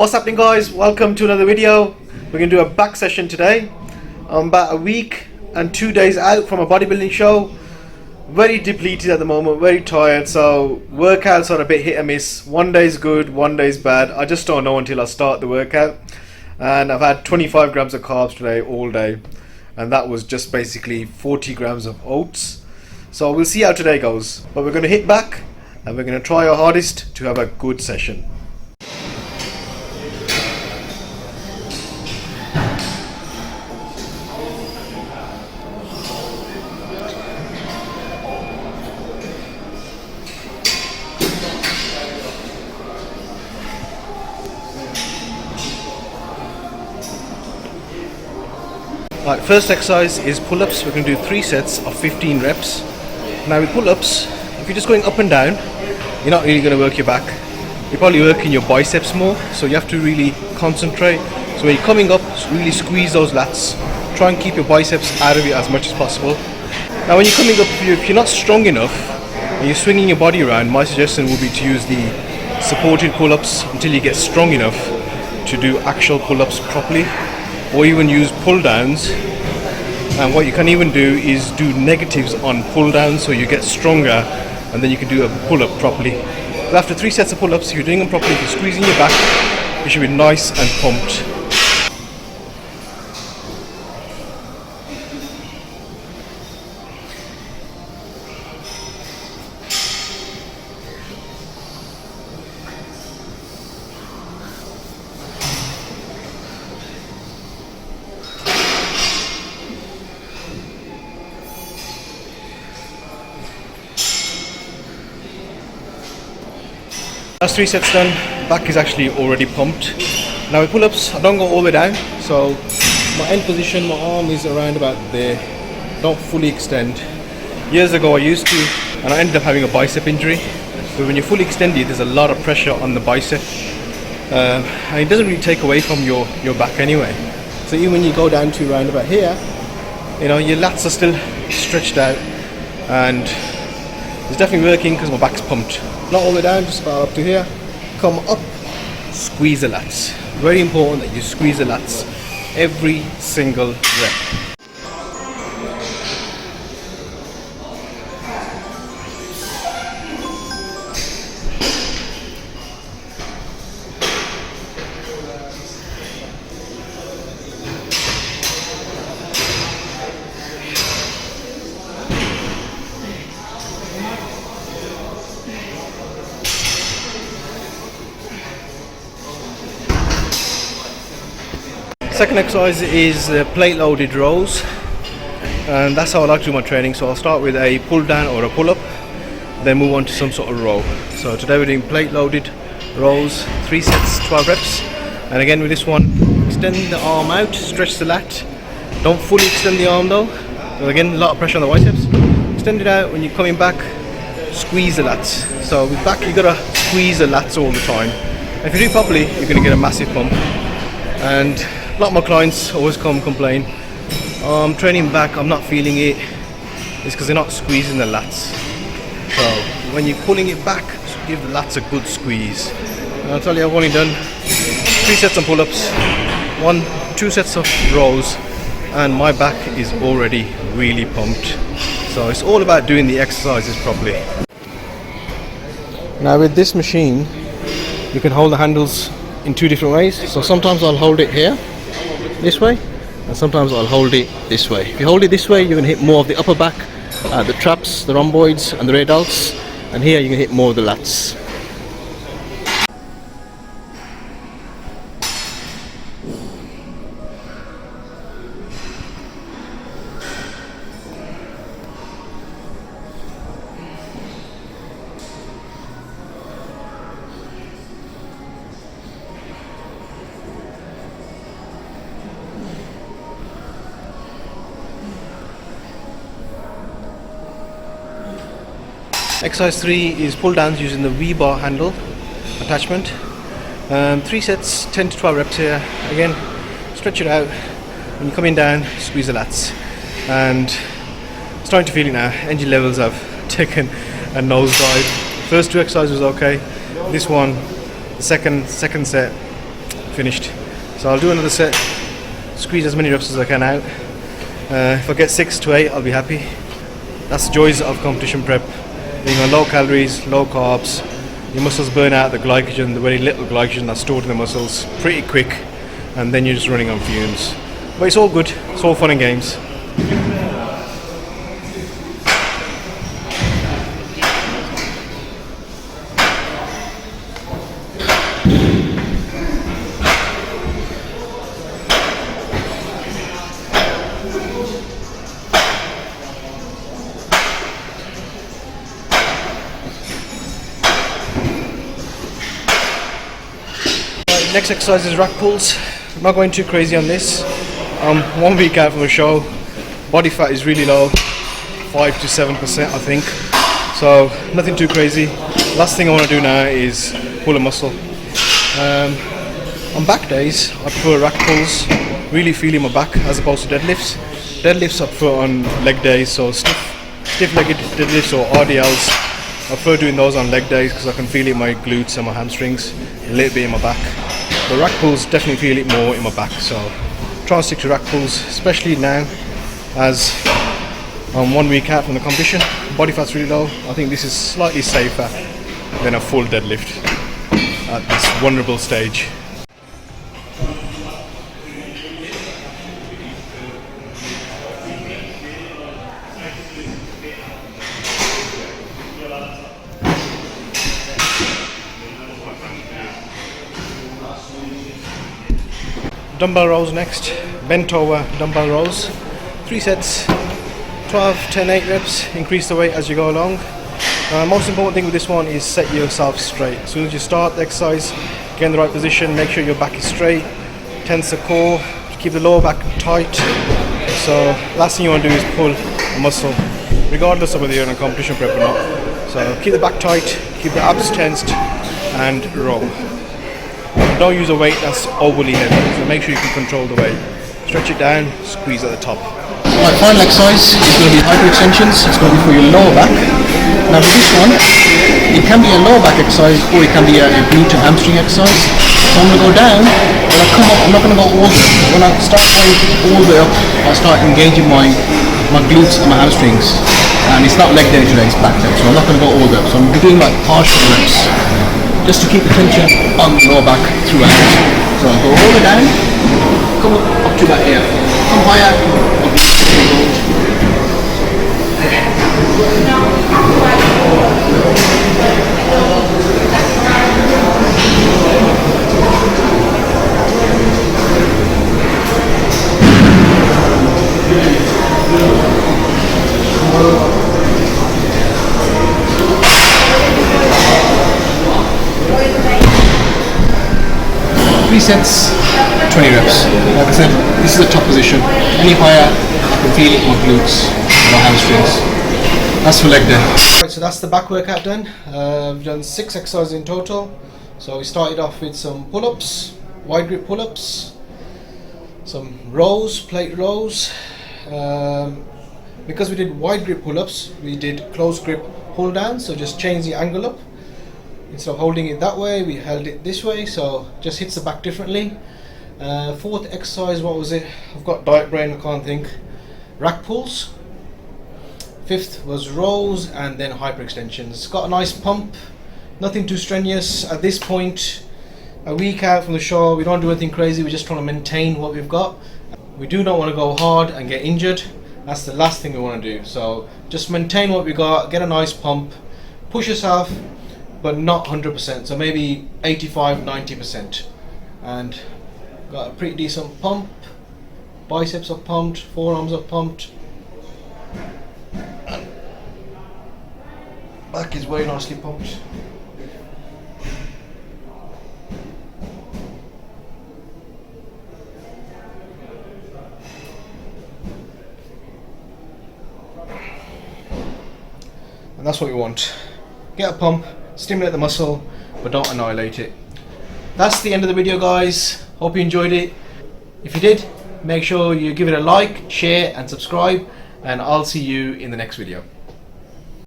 What's happening, guys? Welcome to another video. We're going to do a back session today. I'm about a week and 2 days out from a bodybuilding show. Very depleted at the moment, very tired, so workouts are a bit hit and miss. One day's good, one day's bad. I just don't know until I start the workout. And I've had 25 grams of carbs today all day, and that was just basically 40 grams of oats. So we'll see how today goes, but we're going to hit back and we're going to try our hardest to have a good session. Right, first exercise is pull-ups. We're going to do 3 sets of 15 reps. Now with pull-ups, if you're just going up and down, you're not really going to work your back. You're probably working your biceps more, so you have to really concentrate. So when you're coming up, really squeeze those lats. Try and keep your biceps out of it as much as possible. Now when you're coming up, if you're not strong enough and you're swinging your body around, my suggestion would be to use the supported pull-ups until you get strong enough to do actual pull-ups properly, or even use pull-downs. And what you can even do is do negatives on pull-downs, so you get stronger and then you can do a pull-up properly. But after 3 sets of pull-ups, if you're doing them properly, if you're squeezing your back, you should be nice and pumped. That's 3 sets done. Back is actually already pumped. Now with pull-ups, I don't go all the way down, so my end position, my arm is around about there. Don't fully extend. Years ago I used to, and I ended up having a bicep injury. But when you fully extend it, there's a lot of pressure on the bicep, and it doesn't really take away from your back anyway. So even when you go down to around about here, you know, your lats are still stretched out, and it's definitely working because my back's pumped. Not all the way down, just about up to here. Come up, squeeze the lats. Very important that you squeeze the lats every single rep. Second exercise is plate loaded rows, and that's how I like to do my training. So I'll start with a pull down or a pull up, then move on to some sort of row. So today we're doing plate loaded rows, 3 sets, 12 reps. And again with this one, extend the arm out, stretch the lat. Don't fully extend the arm though. So again, a lot of pressure on the biceps. Extend it out. When you're coming back, squeeze the lats. So with back, you gotta squeeze the lats all the time. If you do it properly, you're gonna get a massive pump. And a lot of my clients always complain, I'm training back, I'm not feeling it. It's because they're not squeezing the lats. So when you're pulling it back, give the lats a good squeeze. And I'll tell you, I've only done 3 sets of pull-ups, 2 sets of rows, and my back is already really pumped. So it's all about doing the exercises properly. Now with this machine, you can hold the handles in 2 different ways. So sometimes I'll hold it here, this way, and sometimes I'll hold it this way. If you hold it this way, you're going to hit more of the upper back, the traps, the rhomboids and the radals, and here you can hit more of the lats. Exercise 3 is pull downs using the V-bar handle attachment. 3 sets, 10 to 12 reps here. Again, stretch it out. When you're coming down, squeeze the lats. And starting to feel it now. Energy levels have taken a nosedive. First 2 exercises was okay. This one, the second set, finished. So I'll do another set, squeeze as many reps as I can out. If I get 6 to 8, I'll be happy. That's the joys of competition prep. Being on low calories, low carbs, your muscles burn out the glycogen, the very little glycogen that's stored in the muscles, pretty quick, and then you're just running on fumes. But it's all good, it's all fun and games. Next exercise is rack pulls. I'm not going too crazy on this. 1 week out from the show, body fat is really low, 5 to 7% I think. So nothing too crazy. Last thing I want to do now is pull a muscle. On back days, I prefer rack pulls, really feeling my back as opposed to deadlifts. Deadlifts I prefer on leg days, so stiff-legged deadlifts or RDLs. I prefer doing those on leg days because I can feel it in my glutes and my hamstrings, a little bit in my back. The rack pulls definitely feel it more in my back, so try and stick to rack pulls, especially now as I'm 1 week out from the competition. Body fat's really low. I think this is slightly safer than a full deadlift at this vulnerable stage. Dumbbell rolls next, bent over dumbbell rolls, 3 sets, 12, 10, 8 reps, increase the weight as you go along. Most important thing with this one is set yourself straight. As soon as you start the exercise, get in the right position, make sure your back is straight, tense the core, keep the lower back tight. So last thing you want to do is pull a muscle, regardless of whether you're in a competition prep or not. So keep the back tight, keep the abs tensed and roll. Don't use a weight that's overly heavy, so make sure you can control the weight. Stretch it down, squeeze at the top. My final exercise is going to be hyperextensions. It's going to be for your lower back. Now with this one, it can be a lower back exercise or it can be a glute and hamstring exercise. So I'm going to go down, when I come up, I'm not going to go all the way. When I start going all the way up, I start engaging my glutes and my hamstrings. And it's not leg day today, it's back day, so I'm not going to go all the way up. So I'm doing like partial reps, just to keep the tension on the lower back throughout. So I'll go all the way down, come up to about here, come higher, up to sets, 20 reps. Like I said, this is the top position. Any higher, I can feel it in my glutes and my hamstrings. That's for leg day. Right, so that's the back workout done. We've done 6 exercises in total. So we started off with some pull-ups, wide grip pull-ups, some rows, plate rows. Because we did wide grip pull-ups, we did close grip pull-downs. So just change the angle up. Instead of holding it that way, we held it this way, so just hits the back differently. 4th exercise, what was it? I've got diet brain, I can't think. Rack pulls. 5th was rows, and then hyperextensions. It's got a nice pump, nothing too strenuous. At this point, a week out from the show, we don't do anything crazy, we're just trying to maintain what we've got. We do not want to go hard and get injured. That's the last thing we want to do. So just maintain what we got, get a nice pump, push yourself, but not 100%, so maybe 85-90%. And got a pretty decent pump. Biceps are pumped, forearms are pumped, and back is very nicely pumped. And that's what we want. Get a pump, stimulate the muscle, but don't annihilate it. That's the end of the video, guys. Hope you enjoyed it. If you did, make sure you give it a like, share and subscribe, and I'll see you in the next video.